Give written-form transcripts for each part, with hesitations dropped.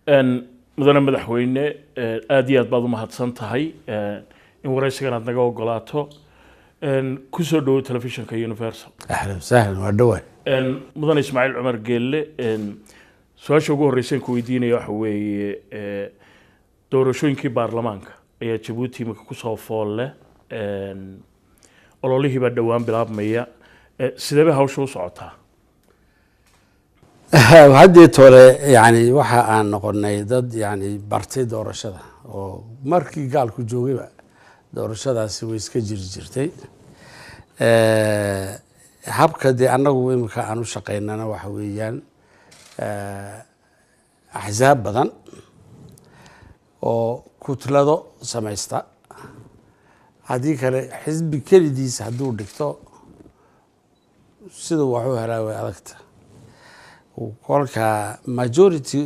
mudane madaxweyne aad iyo aad baad u mahadsan tahay in waraysigan aad naga ogolaato ku soo dhawo telefishinka Universal. أهلا وسهلا ودوي. mudane Ismaaciil Cumar Geelle su'aasha ugu horreysay ku weydiinaya waxa weeye doorashooyinkii baarlamaanka ayaa Djibouti imika ku soo fool leh ololihii baa dhawaan bilaabmaya sidee bay hawsha u socotaa وهدي تولى يعني وحا أن نقولنا ضد يعني برتي دورشة ومركي قال كجوجي بقى دورشة سويس كجرجرتي حبك دي أنا ويمك أنا شقينا أنا وحويان أحزاب بدن وكتلة سمايستا هذيك حزب كرديس هدور دكتور سيدو وحو هراوي أذكته وكلها majority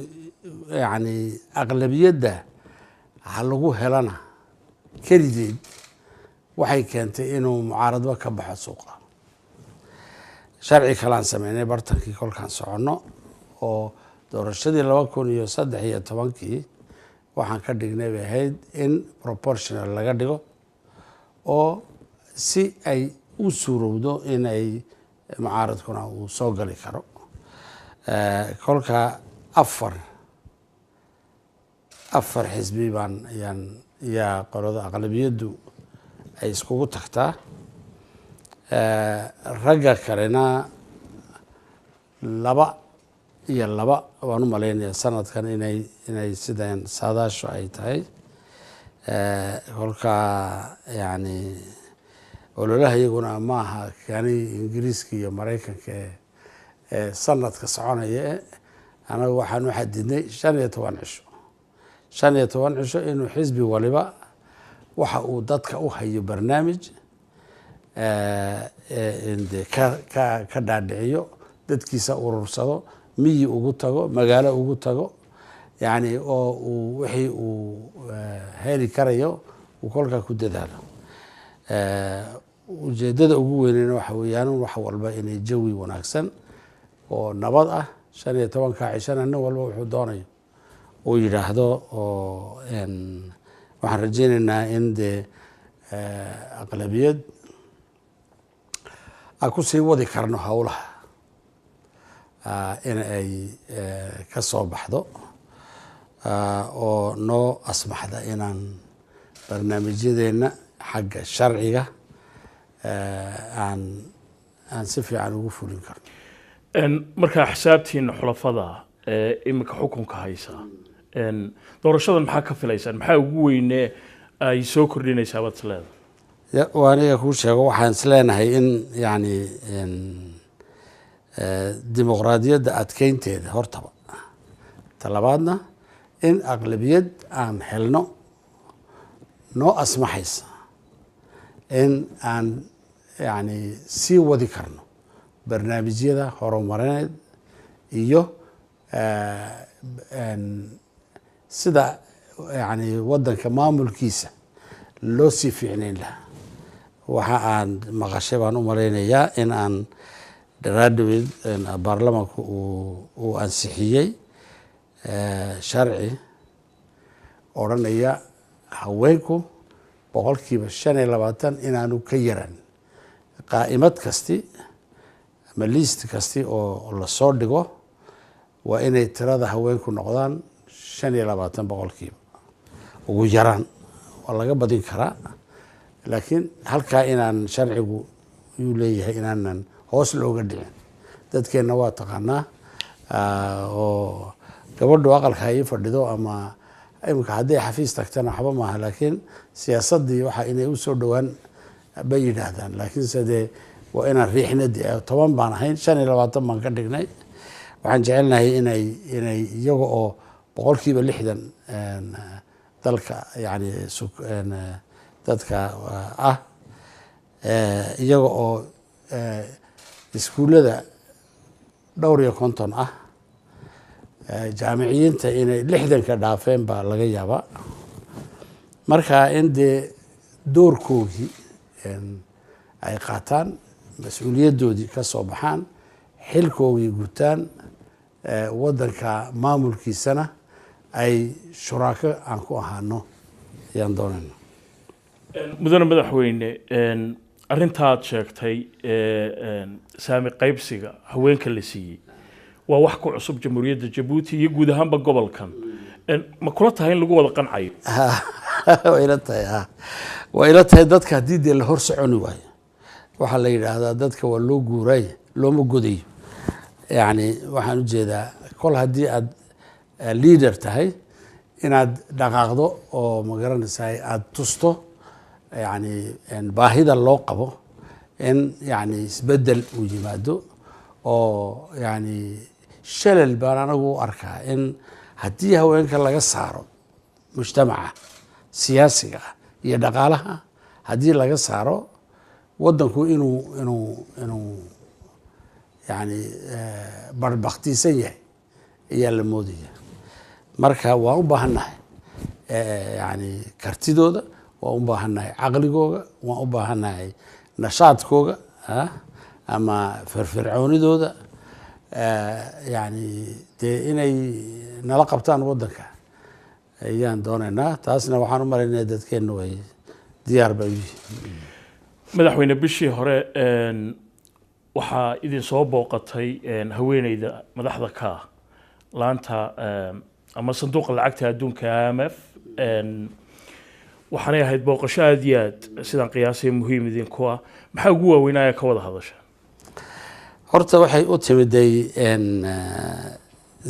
يعني أغلبية ده هلقوه هلنا كرديد وحي كانت إنه معارضة كبح سوقه شرعي كلام سمعناه برتكي كل كان صعنا ودور الشدي لو كون يصدق هي طبعاً وحن كدقنا بهيد إن proportional لقدره أو سي أي وسورودو إن أي معارض كنا وسوق لي كرو كلها أفر حزبي بان يعني يا قرض أغلبية دو أي سكوت تحته رجع كرنا لبا يلبا وانو ملين سنة كان إني سدين سادا شو أي تاي كلها يعني ولو له يقولنا معها يعني إنجليزي أمريكا ك سنة كسعانية أنا وحن وحددني شان يتوانعشو إنه حزبي ولبا وحا ضدك هي برنامج إن كدادعيو dadkiisa urursado miyi ugu tago magaalo ugu tago yani oo wixii uu heli karayo uu kolka ku dadaalo ujeedada ugu weyn waxa weeyaan wax walba inay jawi wanaagsan oo nabad ah 15 cishana walba wuxuu doonayo oo yiraahdo oo waxaan rajaynaynaa in aqlabiyad aku sii wadi karno hawlaha in ay ka soo baxdo oo noo asmaxda inaan barnaamijyadeena xagga sharciga aan si fiican ugu fulin karno marka xisaabtiina xulafada imika xukunka haysa doorashadan maxaa ka filaysan maxaa ugu weyne ay soo kordhinaysaa badleeda waaniga ku sheego waxaan isleenahay in yani dimuqraadiyadda adkeynteeda hortaba talabaadna in aqlabiyad aan helno noo asmaxaysa in aan yani sii wadi karno barnaamijyada horumarineed iyo sida yani wadanka maamulkiisa loo sii fiicnayn lahaa waxa aan maqashay baan u malaynayaa in aan daraadweed baarlamaanku uu ansixiyey sharci odhanaya haweenku boqolkiiba 25 inaanu ka yaran qaa'imad kasti ama list kasti oo la soo dhigo waa inay tirada haweenku noqdaan 25 boqolkiiba ugu yaraan waa laga badin karaa laakiin halkaa inaan sharcigu uu leeyahay inaanan hoos looga dhicin dadkeena waa taqaanaa oo gabadhu aqalka ay fadhido ama imka haddii xafiis tagtana waxba maaha laakiin siyaasadii waxa inay u soo dhawaan bay yidhaahdaan laakiin sidee waa inaan riixnadii 10 baan ahayn 25 baan ka dhignay waxaan jecelnahay inay iyaga oo boqolkiiba 60 dalka yani dadka iyaga oo iskuulada dhowr iyo 50 ah jaamiciyiinta inay 60 ka dhaafeen baa laga yaabaa marka in doorkoodii ay qaataan mas'uuliyadoodii ka soo baxaan xilkoodii gutaan wadanka maamulkiisana ay shuraako aan ku ahaano ayaan doonayna. mudane madaxweyne arrintaad sheegtay saami qaybsiga haweenka la siiyey waa wax ku cusub jamhuuriyadda Jabuuti iyo guud ahaanba gobolkan ma kula tahay in lagu wada qancayo waa ila tahay dadka haddii dee la hor soconi waayo waxaa la yidhaahdaa dadka waa loo guuray looma godayo yani waxaan ujeedaa kol haddii aad leader tahay inaad dhaqaaqdo oo ma garanaysaa aad tusto yani baahida loo qabo in yani isbedel uu yimaado oo yani shalal baan anagu u arkaa in haddii haweenka laga saaro mujtamaca siyaasiga iyo dhaqaalaha haddii laga saaro wadanku inuu yani barbaktiisan yahay ayaa la moodaya. marka waan u baahannahay yani kartidooda, waan u baahannahay caqligooga, waan u baahannahay nashaadkooga ama firfircoonidooda yani dee inay nala qabtaan wadanka ayaan doonaynaa. taasna waxaan u malaynaya dadkeenna way diyaar bay u yihiin. madaxweyne bishii hore waxaa idin soo booqatay haweeneyda madaxda ka ah laanta ama sanduuqa lacagta adduunka IMF waxaanay ahayd booqasho aad iyo aad sidaan qiyaasay muhiim idinku ah. maxaa ugu waaweynaya ka wada hadasha? horta waxay u timiday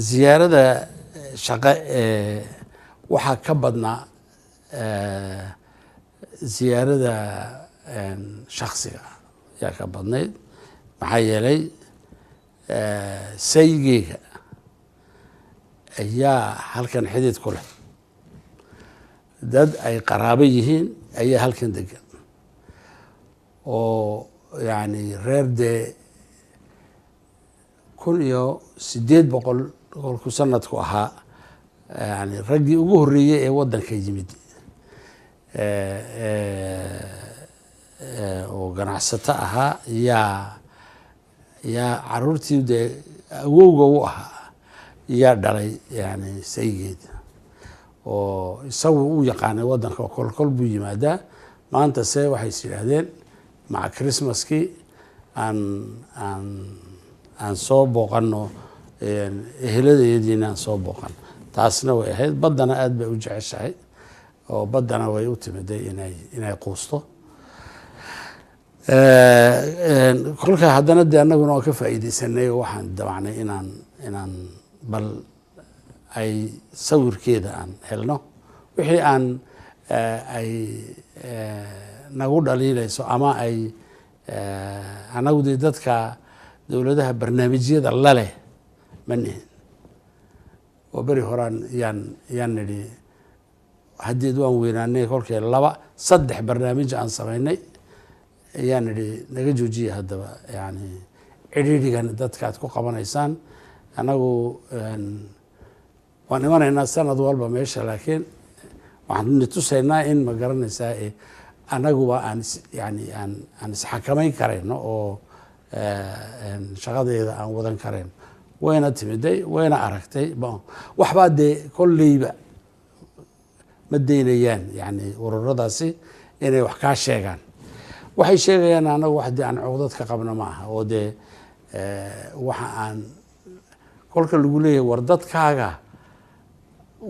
ziyaarada shaqo waxaa ka badnaa ziyaarada shaksiga ayaa ka badnayd. maxaa yeelay saygeyga ayaa halkan xidid ku leh, dad ay qaraabo yihiin ayaa halkan degan oo yani reer dee 1800 kolku sanadku ahaa yani raggii ugu horreeyey ee wadanka yimid oo ganacsato ahaa yaa caruurtii dee awowga u ahaa yaa dhalay yani saygeeda oo isagu u yaqaanay wadanka kolkol buu yimaadaa. maanta se waxay is yidhaahdeen maca christmaskii aan soo booqano eheladeediina aan soo booqano. taasna way ahayd. baddana aad bay u jeceshahay oo baddana way u timiday inay quusto. kolka haddana dee annaguna waan ka faa'iidaysanay oo waxaan damacnay inaan bal ay sawirkeeda aan helno wixii aan ay nagu dhaliilayso ama ay anagu dee dadka dowladaha barnaamijyada laleh ma nihin. oo beri horaan yaan nidhi haddeed waan weynaanay kolkee 2-3 barnaamij aan samaynay ayaan nidhi naga joojiya haddaba yani cidhiidhigan dadka aad ku qabanaysaan. anagu waan imanaynaa sanad walba meesha, laakiin waxaan nitusaynaa in ma garanaysaa anaguba aan isxakamayn karayno oo shaqadeeda aan wadan karayno. wayna timiday, wayna aragtay. waxbaa dee kolleyba ma daynayaan yani ururadaasi inay wax kaa sheegaan. waxay sheegayaan anagu wax dee aan cuqdad ka qabno ma aha. oo dee waxa aan kolka lagu leeyahay war dadkaaga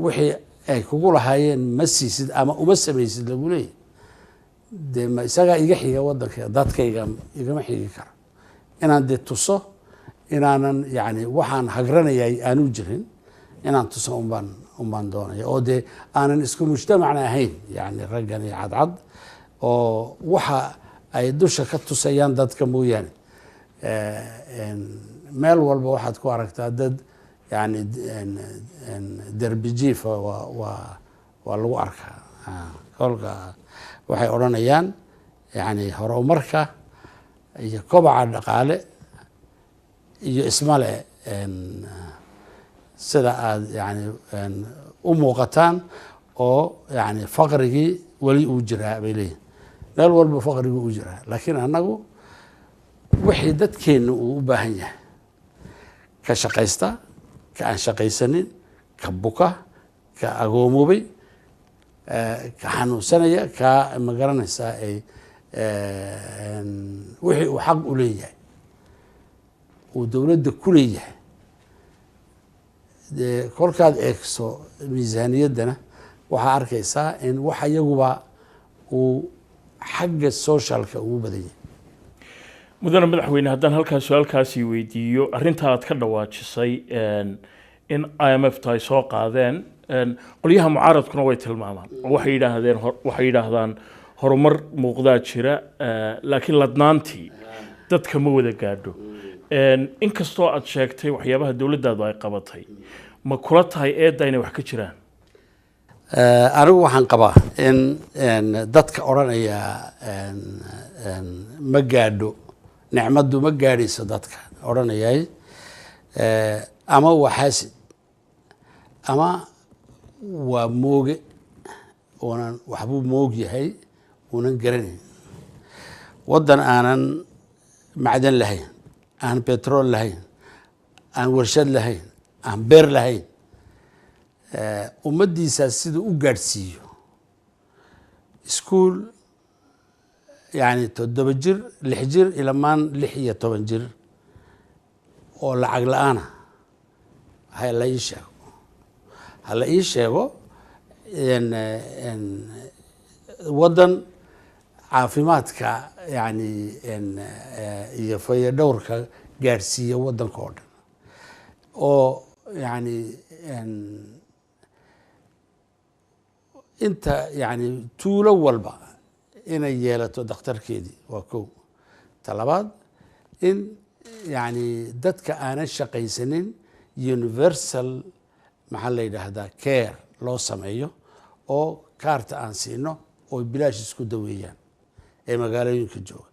wixii ay kugu lahaayeen ma siisid ama uma samaysid lagu leeyahay dee ma isagaa iga xiga wadanka, dadkayga igama xigi karo. inaan dee tuso inaanan yani waxaan hagranayay aanu jirin inaan tuso unbaan doonaya. oo dee aanan isku mujtamacna ahayn yani raggan iyo cadcad oo waxa ay dusha ka tusayaan dadka mooyaane meel walba waxaad ku aragtaa dad yani derbi jiifa waa lagu arkaa. kolka waxay odhanayaan yani horumarka iyo kobaca dhaqaale iyo ismale sida aad yani u muuqataan oo yani faqrigii weli uu jiraa bay leeyihin. meel walba faqrigii uu jiraa, laakiin annagu wixii dadkeenna uu u baahan yahay ka shaqaysta, ka aan shaqaysanin, ka buka, ka agoomoobay ka xanuunsanaya ka ma garanaysaa ay wixii uu xaq u leeyahay uu dowladda ku leeyahay dee kolkaad eegso miisaaniyaddana waxaa arkaysaa in wax iyaguba uu xagga socialka ugu badan yahay mudane madaxweyne haddaan halkaas su-aalkaasi weydiiyo arrintaa aad ka dhawaajisay in IMF ta ay soo qaadeen qolyaha mucaaradkuna way tilmaamaan oo waxay yidhaahdaan horumar muuqdaa jira laakiin ladnaantii dadka ma wada gaadho inkastoo aad sheegtay waxyaabaha dowladdaadu ay qabatay ma kula tahay eedda inay wax ka jiraan anigu waxaan qabaa in dadka odhanaya ma gaadho nicmaddu ma gaadhayso dadka odhanayay ama waa xaasid ama waa mooge oonan waxbuu moog yahay uunan garanayn waddan aanan macdan lahayn aan betrol lahayn aan warshad lahayn aan beer lahayn ummaddiisaas siduu u gaadhsiiyo iskuol yani 7 jir 6 jir ilamaan 6 iyo 10 jir oo lacag la-aana ha la ii sheego waddan caafimaadka yani iyo fayadhowrka gaadhsiiya waddanka oo dhan oo yani inta yani tuulo walba inay yeelato dakhtarkeedii waa kow talabaad in yani dadka aanan shaqaysanin universal maxaa la yidhaahdaa care loo sameeyo oo kaarta aan siino oo bilaash isku daweeyaan ee magaalooyinka jooga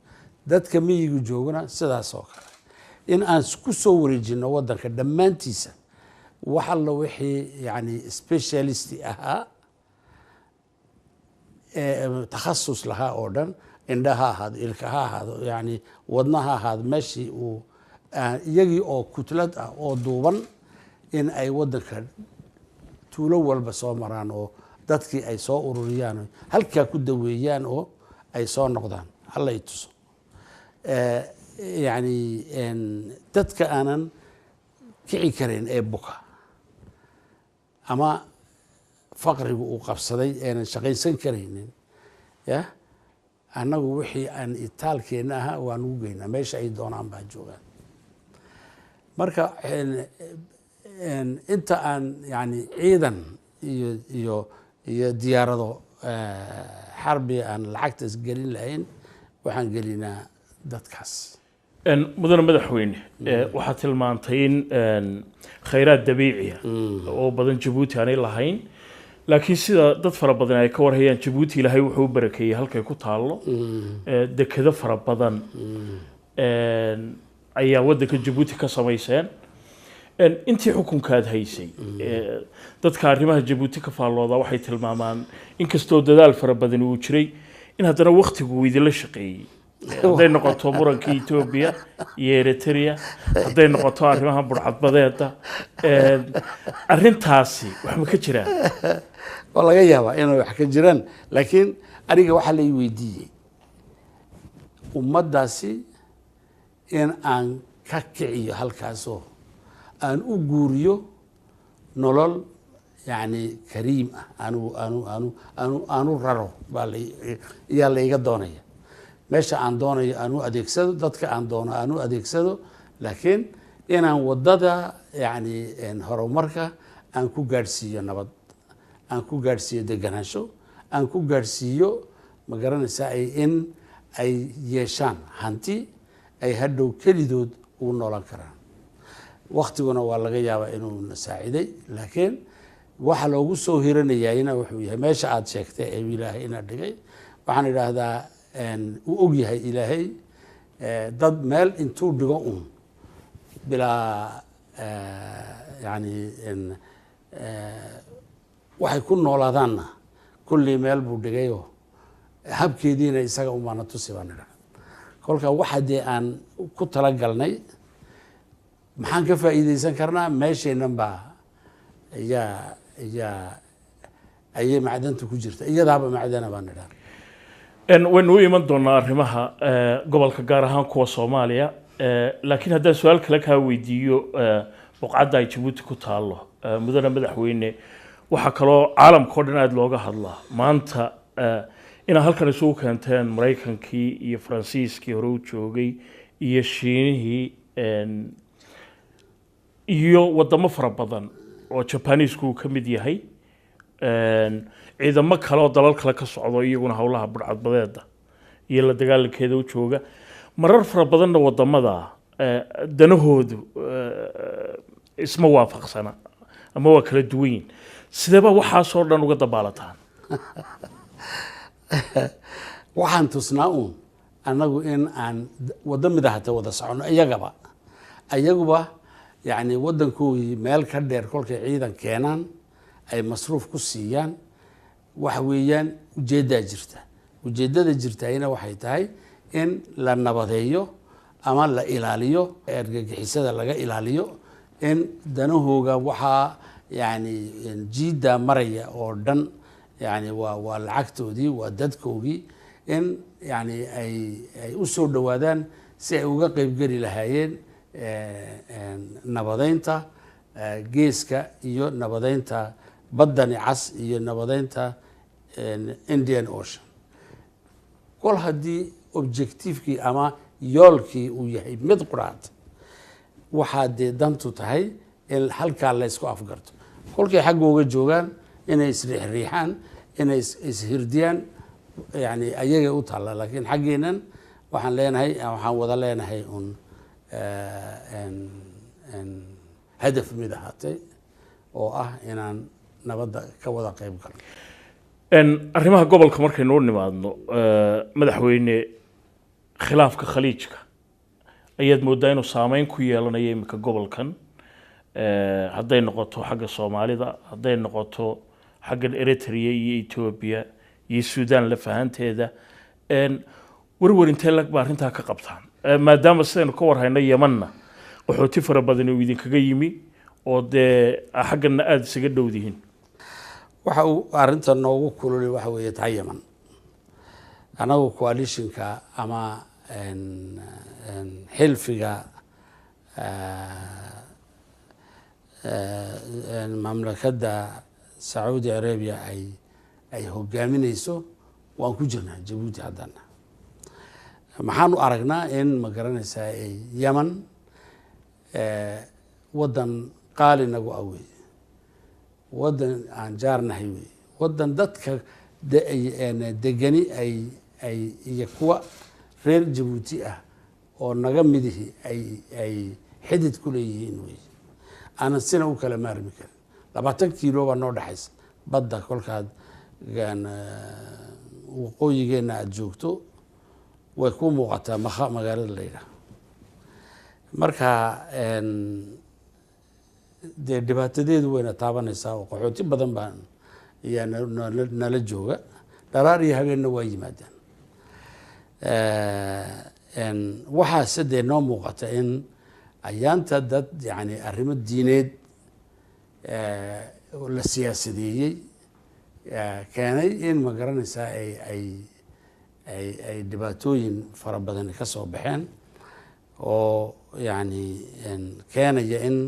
dadka miyiga joogana sidaas oo kale in aan ku soo wareejino waddanka dhammaantiisa wax alla wixii yani specialisti ahaa takhasus lahaa oo dhan indha ha ahaado ilka ha ahaado yani wadna ha ahaado meeshii uu iyagii oo kutlad ah oo duuban in ay waddanka tuulo walba soo maraan oo dadkii ay soo ururiyaan oo halkaa ku daweeyaan oo ay soo noqdaan hala i tuso yani dadka aanan kici karayn ee buka ama faqrigu uu qabsaday aanan shaqaysan karaynin ya annagu wixii aan itaalkeenna ahaa waan ugu geynaa meesha ay doonaan baa joogaan marka inta aan yani ciidan iyo diyaarado xarbi aan lacagtaas gelin lahayn waxaan gelinaa dadkaas mudane madaxweyne waxaad tilmaantay in khayraad dabiiciya oo badan jabuuti aanay lahayn laakiin sida dad fara badan ay ka warhayaan jabuuti ilaahay wuxuu u barakeeyey halkay ku taallo dekedo fara badan ayaa waddanka jabuuti ka samayseen intii xukunkaad haysay dadka arrimaha jabuuti ka faallooda waxay tilmaamaan inkastoo dadaal fara badan uu jiray in haddana waktigu uu idinla shaqeeyey hadday noqoto muranka Ethiopia iyo Eritrea hadday noqoto arrimaha burcadbadeeda arrintaasi wax ma ka jiraan waa laga yaabaa inay wax ka jiraan laakiin aniga waxaa la ii weydiiyey ummaddaasi in aan ka kiciyo halkaasoo aan u guuriyo nolol yani kariim ah aanu raro yaa la iga doonaya meesha aan doonayo aan u adeegsado dadka aan doono aan u adeegsado laakiin inaan waddada yani horumarka aan ku gaadhsiiyo nabad aan ku gaadhsiiyo deganaansho aan ku gaadhsiiyo ma garanaysaa in ay yeeshaan hanti ay hadhow kelidood ugu noolan karaan waktiguna waa laga yaabaa inuu na saaciday laakiin waxa loogu soo hiranayayna wuxuu yahay meesha aad sheegtay ee ilaahay ina dhigay waxaan idhaahdaa uu og yahay ilaahay dad meel intuu dhigo un bilaa yani waxay ku noolaadaanna kullii meel buu dhigayoo habkeediina isaga umaana tusi baan idhaha kolka waxa dee aan ku talagalnay maxaan ka faa'iidaysan karnaa meesheennan baa ayay macdanta ku jirta iyadaaba macdana baan idhaa waynu u iman doonaa arrimaha gobolka gaar ahaan kuwa Soomaaliya laakiin haddaan su'aal kale kaa weydiiyo boqcadda ay Djibouti ku taalo mudane madaxweyne waxa kaloo caalamka oo dhan aad looga hadlaa maanta in halkan isugu keenteen Mareykankii iyo Faransiiskii hore u joogay iyo Shiinihii iyo wadamo fara badan oo Japaaniisku ka mid yahay ciidamo kale oo dalal kale ka socdo iyaguna hawlaha burcadbadeeda iyo la dagaalankeeda u jooga marar fara badanna wadamada danahoodu isma waafaqsana ama waa kala duwan yihiin sideeba waxaasoo dhan uga dabaalataan waxaan tusnaa uun annagu in aan wadamada hata wada socono ayaguba yani wadankoodii meel ka dheer kolkay ciidan keenaan ay masruuf ku siiyaan waxa weeyaan ujeeddaa jirta ujeeddada jirtayna waxay tahay in la nabadeeyo ama la ilaaliyo argagixisada laga ilaaliyo in danahooga waxaa yani jiidda maraya oo dhan yani waa lacagtoodii waa dadkoogii in yani ay u soo dhowaadaan si ay uga qaybgeli lahaayeen nabadeynta geeska iyo nabadeynta baddani cas iyo nabadeynta Indian Ocean kol haddii objectivekii ama yoolkii uu yahay mid quraad waxaa dee dantu tahay in halkaa la isku afgarto kolkay xaggooga joogaan inay isriixriixaan inay ishirdiyaan yani ayagay u taalla laakiin xaggeenan waxaan wada leenahay un hadaf mid ahaatay oo ah inaan nabadda ka wada qayb galno arrimaha gobolka markaynu u nimaadno madaxweyne khilaafka khaliijka ayaad moodaa inuu saameyn ku yeelanayo iminka gobolkan hadday noqoto xagga Soomaalida hadday noqoto xagga Eritrea iyo Ethiopia iyo Suudaan la fahanteeda warwar intee lag baa arrintaa ka qabtaan maadaama sidaynu ka warhayno Yemenna qaxooti fara badan oo idinkaga yimi oo dee xaggana aad isaga dhowdihiin waxa uu arrintan noogu kululay waxa weeye tahay Yemen anagu coalitionka ama xilfiga mamlakadda Saudi Arabia ay hogaaminayso waan ku jirnaa Djibouti haddana maxaan u aragnaa in ma garanaysaa Yemen wadan qaali nagu awey wadan aan jaarnahay wey wadan dadka degani ay iyo kuwa reer Djibouti ah oo naga midihi ay xidid ku leeyihiin wey aanan sina u kala maarmi karin 20 kiilo baa noo dhaxaysa badda kolkaad waqooyigeena aad joogto way ku muuqataa magaalada la yidhaah marka dee dhibaatadeedu wayna taabanaysaa oo qaxooti badan baan ayaa nala jooga dharaar iyo habeenna waa yimaadaan waxaase dee noo muuqata in ayaanta dad yani arrimo diineed la siyaasadeeyey keenay in ma garanaysaa ay dhibaatooyin fara badan ka soo baxeen oo yani keenaya in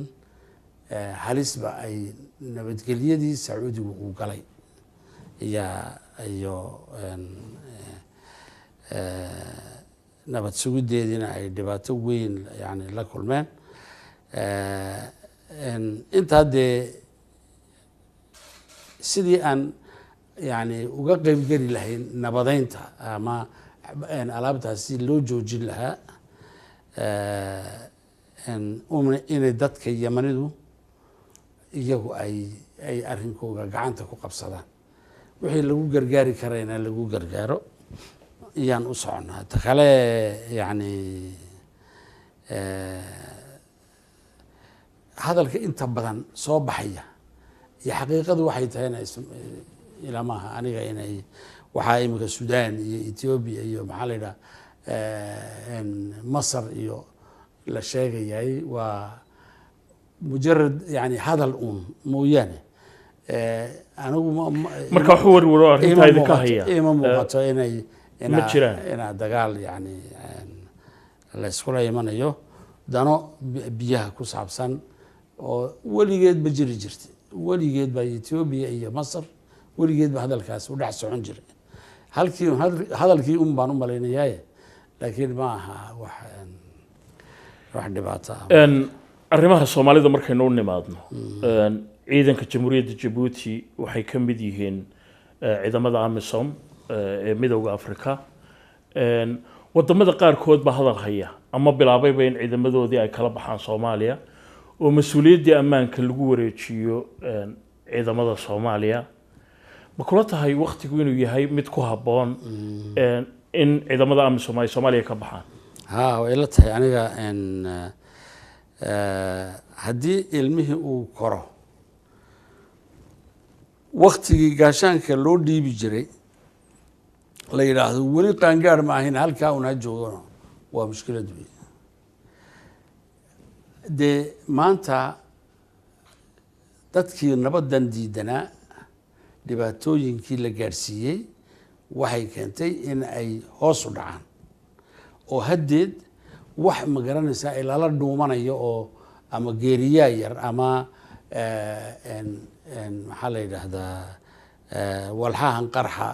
halisba ay nabadgelyadii Sacuudigu uu galay iyo nabad sugideedina ay dhibaato weyn yani la kulmeen intaa dee sidii aan yani uga qaybgeli lahayn nabadeynta ama alaabtaasi loo joojin lahaa inay dadka Yemenidu iyagu ay arrinkooga gacanta ku qabsadaan wixii lagu gargaari karayna lagu gargaaro iyaan u soconaa ta kale yani hadalka inta badan soo baxaya iyo xaqiiqadu waxay tahay ila maaha aniga inay waxaa imika Suudaan iyo Ethiopia iyo maxaa la yidhaha Masar iyo la sheegayay waa mujarad yani hadal mooyaane anigu marka wax warwaro arrinta idinka haya ima muuqato inay ma jiraan inaa dagaal yani la iskula imanayo dano biyaha ku saabsan oo weligeed ba jiri jirtay weligeed ba Ethiopia iyo Masar weligeed ba hadalkaas u dhex socon jiray hadalkii baan u malaynayaa laakiin ma aha wax dhibaato ah arrimaha Soomaalida markaynu u nimaadno ciidanka Jamhuuriyadda Djibouti waxay ka mid yihiin ciidamada AMISOM ee midowga Afrika wadamada qaarkood ba hadal haya ama bilaabayba in ciidamadoodii ay kala baxaan Soomaaliya oo mas'uuliyadda ammaanka lagu wareejiyo ciidamada Soomaaliya ma kula tahay waqtigu inuu yahay mid ku haboon in ciidamada AMISOM ay Soomaaliya ka baxaan way la tahay aniga haddii ilmihii uu koro waqtigii gaashaanka loo dhiibi jiray la yiraahdo weli qaangaar ma ahayn halkaa una joogano waa mushkilad weyn de maanta dadkii nabadan diidanaa dhibaatooyinkii la gaarsiiyey waxay keentay in ay hoos u dhacaan oo haddeed wax ma garanaysaa ay lala dhuumanayo oo ama geeriyaa yar ama maxaa la yidhaahdaa walxahan qarxa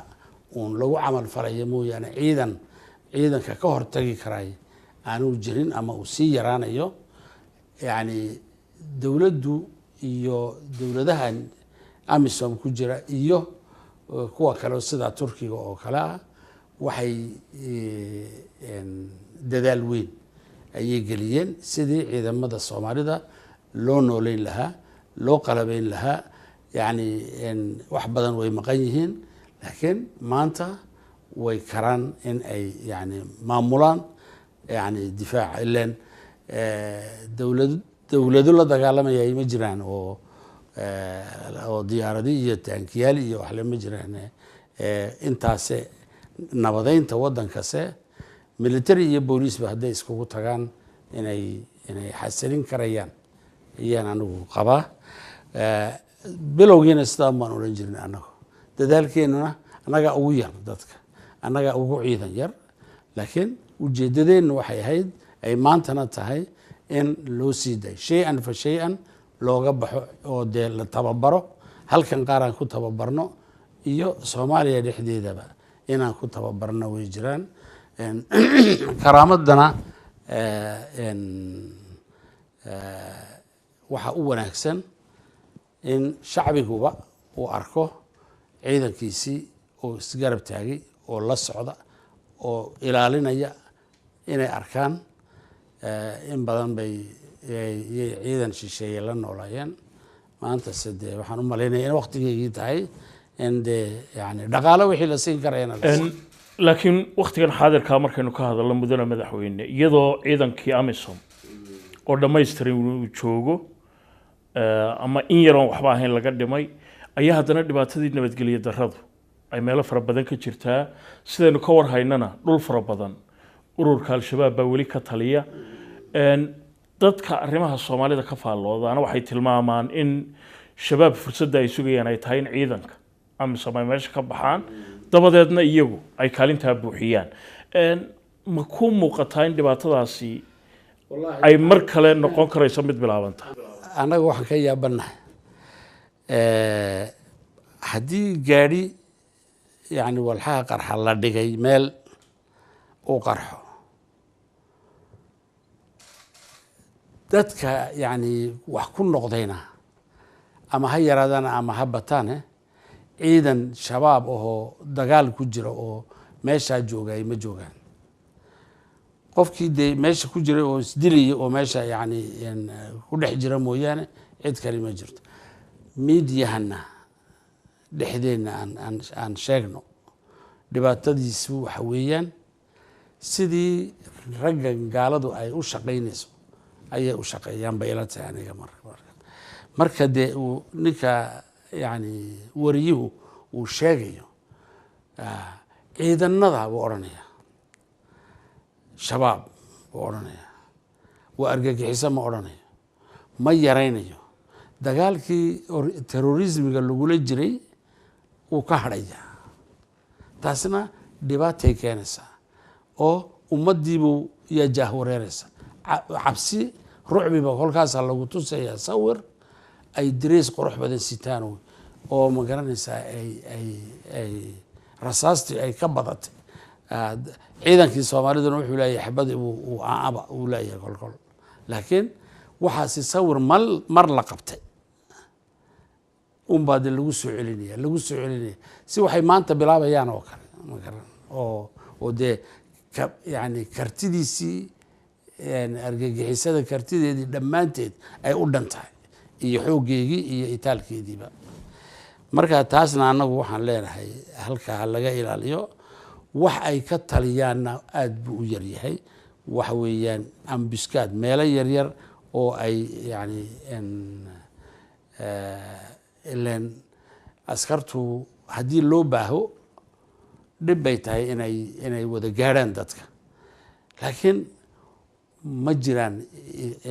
uun lagu camal falayo mooyaane ciidanka ka hortagi karay aanu jirin ama uu sii yaraanayo yani dowladdu iyo dowladahan AMISOM ku jira iyo kuwa kale sida Turkiga oo kale ah waxay dadaal weyn ayay geliyeen sidii ciidamada Soomaalida loo nooleyn lahaa loo qalabeyn lahaa yani wax badan way maqan yihiin laakiin maanta way karaan in ay yani maamulaan yani difaac ileen dowlado la dagaalamaya ma jiraan oo diyaaradi iyo taankiyaal iyo wax lama jiraan intaas nabadeynta wadankase military iyo police ba hadday iskugu tagaan inay xasilin karayaan iyaan anigu qabaa bilowgiina sidaa baan oran jirnay anagu dadaalkeenuna annaga ugu yar dadka annaga ugu ciidan yar laakiin ujeedadeennu waxay ahayd ay maantana tahay in loo sii dayo shay-an fa shay-an looga baxo oo dee la tababaro halkan qaaraan ku tababarno iyo Soomaaliya dhexdeedaba inaan ku tababarno way jiraan karaamadana waxa u wanaagsan in shacbiguba uu arko ciidankiisii oo isgarab taagay oo la socda oo ilaalinaya inay arkaan in badan bay ciidan shisheeye la noolayeen maanta sidee waxaan u maleynayaa in waqtigeedii tahay in de yani dhaqaale wixii la siin karayna laakiin waqtigan xaadirka markaynu ka hadalno mudane madaxweyne iyadoo ciidankii AMISOM oo dhammaystiran uu joogo ama in yaroon waxba ahayn laga dhimay ayaa haddana dhibaatadii nabadgelyo darradu ay meelo fara badan ka jirtaa sidaynu ka war haynana dhul fara badan ururka al-shabaab baa weli ka taliya dadka arrimaha Soomaalida ka faalloodaana waxay tilmaamaan in shabaab fursadda ay sugayaan ay tahay in ciidanka AMISOM ay meesha ka baxaan dabadeedna iyagu ay kaalintaa buuxiyaan ma ku muuqataa in dhibaatadaasi ay mar kale noqon karayso mid bilaabanta anaga waxaan ka yaabanahay haddii gaadhi yani walxaha qarxa la dhigay meel uu qarxo dadka yani wax ku noqdayna ama ha yaraadana ama ha bataane ciidan shabaab oo dagaal ku jira oo meesha joogay ma joogaan qofkii de meesha ku jiray oo isdilay oo meesha yani ku dhex jira mooyaane cid kale ma jirto miidiyahana dhexdeena aan sheegno dhibaatadiisu waxa weeyaan sidii raggan gaaladu ay u shaqaynayso ayay u shaqeeyaan bay ila tahay aniga marka dee uu ninka yani wariyuhu uu sheegayo ciidanada buu odhanaya shabaab buu odhanaya waa argagixiso ma odhanayo ma yaraynayo dagaalkii terrorismiga lagula jiray uu ka hadhayaa taasna dhibaatay keenaysaa oo ummaddiibuu yaa jaahwareeraysa cabsi rucbiba kolkaasaa lagu tusayaa sawir ay darees qurux badan sitaan oo ma garanaysaa ay rasaastii ay ka badatay ciidankii soomaaliduna wuxuu leeyahay xabadii uu leeyahay kolkol laakiin waxaasi sawir mar la qabtay unbaa de lagu soo celinaya si waxay maanta bilaabayaan oo kale ma garan oo dee yani kartidiisii argagixisada kartideedii dhammaanteed ay u dhan tahay iyo xooggeygii iyo itaalkeediiba marka taasna annagu waxaan leenahay halkaa laga ilaaliyo wax ay ka taliyaanna aad buu u yaryahay waxa weeyaan ambuskaad meelo yaryar oo ay yani ileen askartu haddii loo baaho dhib bay tahay inay wada gaadhaan dadka laakiin ma jiraan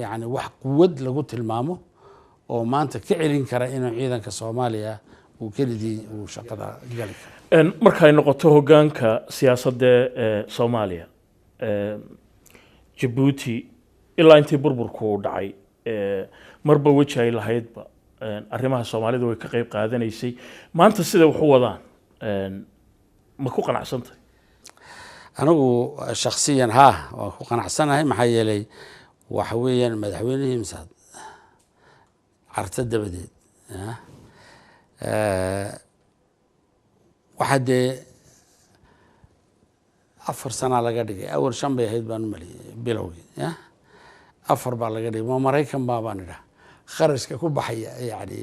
yani wax quwad lagu tilmaamo oo maanta ka celin kara inuu ciidanka Soomaaliya uu kelidii uu shaqada gali karo markay noqoto hoggaanka siyaasadda Soomaaliya Djibouti ilaa intii burburku dhacay marba waji ay lahaydba arrimaha Soomaalidu way ka qayb qaadanaysay maanta sida wax u wadaan ma ku qanacsantay anigu shakhsiyan waan ku qanacsanahay maxaa yeelay waxa weeyaan madaxweynihii Masaad carta dabadeed waxa dee 4 sano laga dhigay awal 5 bay ahayd baan maliyay bilowgii 4 baa laga dhigay Mareykan baan idhaa kharashka ku baxaya yani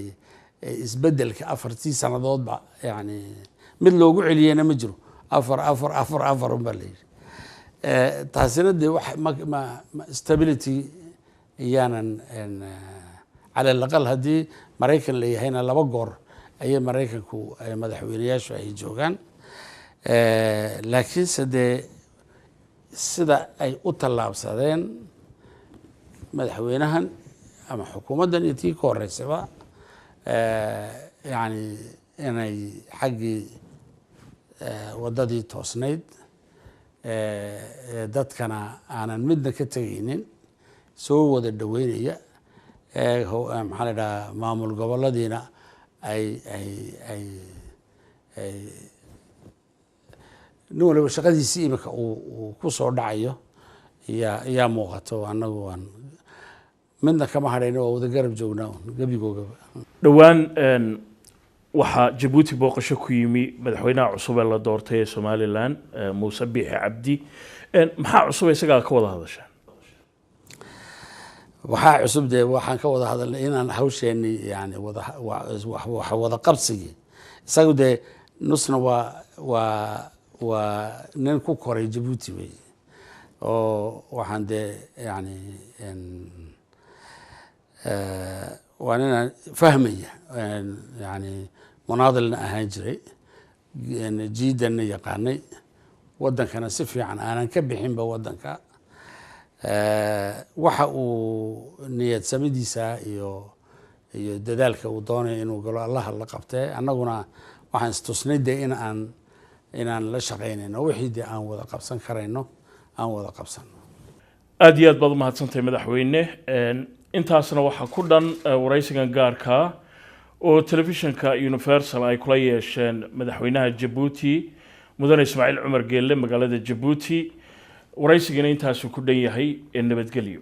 isbedelka 4 sanadood ba yani mid loogu celiyana ma jiro 4 baa leeyahay taasina de wax stability iyaanan على الأقل هذه مريكان اللي هنا لبا جور أي مريكان كو مدحوينياش أي جوجان لكن سدا أي أطلع بسدين مدحوينهن أما حكومة دنيتي كورس بقى يعني أنا حقي ودادي توسنيد دات كان أنا مدة كتيرين سو وده الدوينية maxaa la dhahaa maamul goboladiina ay nin waliba shaqadiisii imika uu ku soo dhacayo yaa muuqato annagu waan midna kama hadhayno waa wada garab joognaa gebigoogaba dhowaan waxaa Djibouti booqasho ku yimi madaxweynaha cusub ee la doortay ee Somaliland Muuse Biixi Cabdi maxaa cusub isagaa ka wada hadashaa waxaa cusub de waxaan ka wada hadalnay inaan hawsheeni yani wada qabsigii isagu de nusna waa nin ku koray Djibouti wey oo waxaan de yani waa nin fahmaya yani munaadilna ahaan jiray jiidanna yaqaanay wadankana si fiican aanan ka bixinba wadanka waxa uu niyad samidiisa iyo dadaalka uu doonayo inuu galo allaha la qabtay annaguna waxaan istusnay de inaan la shaqaynayno wixii de aan wada qabsan karayno aan wada qabsano aad iyo aad baad mahadsantahay madaxweyne intaasna waxa ku dhan waraysigan gaarka oo telefishinka Universal ay kula yeesheen madaxweynaha Djibouti mudane Ismaaciil Cumar Geelle magaalada Djibouti waraysigana intaas ku dhan yahay nabadgelyo